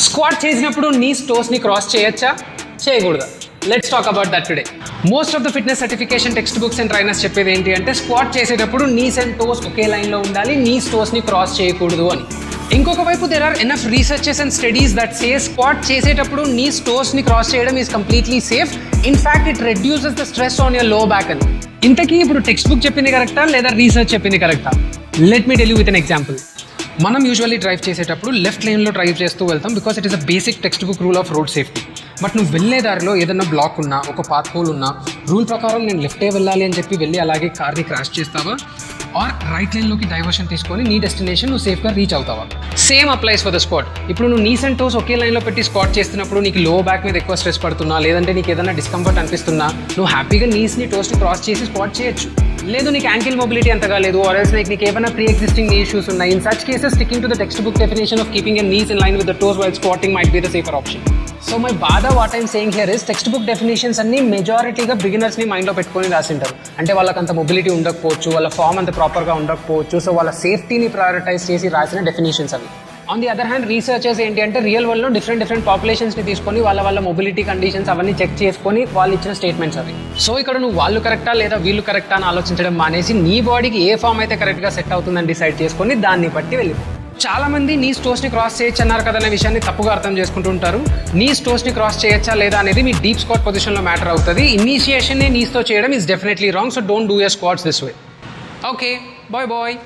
Squat చేసినప్పుడు knees టోస్ని cross చేయొచ్చా చేయకూడదా? Let's talk about that today. Most of the fitness certification text books and trainers చెప్పేది ఏంటి అంటే స్క్వాట్ చేసేటప్పుడు నీస్ అండ్ టోస్ ఒకే లైన్లో ఉండాలి, నీస్ టోస్ని క్రాస్ చేయకూడదు అని. ఇంకొక వైపు there are enough researches and studies that say squat చేసేటప్పుడు నీస్ టోస్ని క్రాస్ చేయడం is completely safe. In fact it reduces the stress on your low back అని. ఇంతకీ ఇప్పుడు టెక్స్ట్ బుక్ చెప్పింది కరెక్టా లేదా రీసెర్చ్ చెప్పింది కరెక్టా? Let me tell you with an example. మనం యూజువల్లీ డ్రైవ్ చేసేటప్పుడు లెఫ్ట్ లైన్లో డ్రైవ్ చేస్తూ వెళ్తాం because it is a basic text book rule of road safety. But నువ్వు వెళ్ళే దారిలో ఏదైనా బ్లాక్ ఉన్నా, ఒక పాత్ హోల్ ఉన్నా, రూల్ ప్రకారం నేను లెఫ్టే వెళ్ళాలి అని చెప్పి వెళ్ళి అలాగే కార్ని క్రాష్ చేస్తావా, ఆర్ రైట్ లైన్లోకి డైవర్షన్ తీసుకొని నీ డెస్టినేషన్ నువ్వు సేఫ్గా రీచ్ అవుతావా? Same applies for the squat. ఇప్పుడు నువ్వు నీస్ అండ్ టోస్ ఒకే లైన్లో పెట్టి స్క్వాట్ చేస్తున్నప్పుడు నీకు లో బ్యాక్ మీద ఎక్కువ స్ట్రెస్ పడుతున్నా, లేదంటే నీకు ఏదైనా డిస్కంఫర్ట్ అనిపిస్తున్నా, నువ్వు హ్యాపీగా నీస్ని టోస్ని క్రాస్ చేసి స్క్వాట్ చేయొచ్చు. లేదు నీకు యాంకిల్ మొబిలిటీ అంతగా లేదు, ఆర్ ఎల్స్ నీకు ఏమైనా ప్రీ ఎగ్జిస్టింగ్ ఇష్యూస్ ఉన్నాయి, in such cases sticking to the textbook definition of keeping your knees in line with the toes while squatting might be the safer option. So my బాధ what I'm saying here is textbook definitions అన్ని మెజారిటీగా బిగినర్స్ని మైండ్లో పెట్టుకొని రాసింటారు. అంటే వాళ్ళకి అంత mobility ఉండకపోవచ్చు, వాళ్ళ ఫామ్ అంత ప్రాపర్గా ఉండకపోవచ్చు, సో వాళ్ళ సేఫ్టీని ప్రయారిటైజ్ చేసి రాసిన డెఫినేషన్స్ అవి. On the other hand researchers ఏంటి అంటే రియల్ వరల్డ్లో డిఫరెంట్ పాపులేషన్స్ని తీసుకొని వాళ్ళ మొబిలిటీ కండిషన్స్ అవన్నీ చెక్ చేసుకొని వాళ్ళు ఇచ్చిన స్టేట్మెంట్స్ అవి. సో ఇక్కడ నువ్వు వాళ్ళు కరెక్టా లేదా వీళ్ళు కరెక్టా అని ఆలోచించడం మానేసి నీ బాడీకి ఏ ఫామ్ అయితే కరెక్ట్గా సెట్ అవుతుందని డిసైడ్ చేసుకొని దాన్ని బట్టి వెళ్ళిపో. చాలా మంది నీ స్టోర్స్ని క్రాస్ చేయొచ్చు అన్నారు కదా అనే విషయాన్ని తప్పుగా అర్థం చేసుకుంటుంటారు. నీ స్టోర్స్ని క్రాస్ చేయొచ్చా లేదా అనేది మీ డీప్ స్క్వాట్ పొజిషన్లో మ్యాటర్ అవుతుంది. ఇనిషియేషన్ని నీస్తో చేయడం is definitely wrong. So don't do your squats this way. Okay, bye.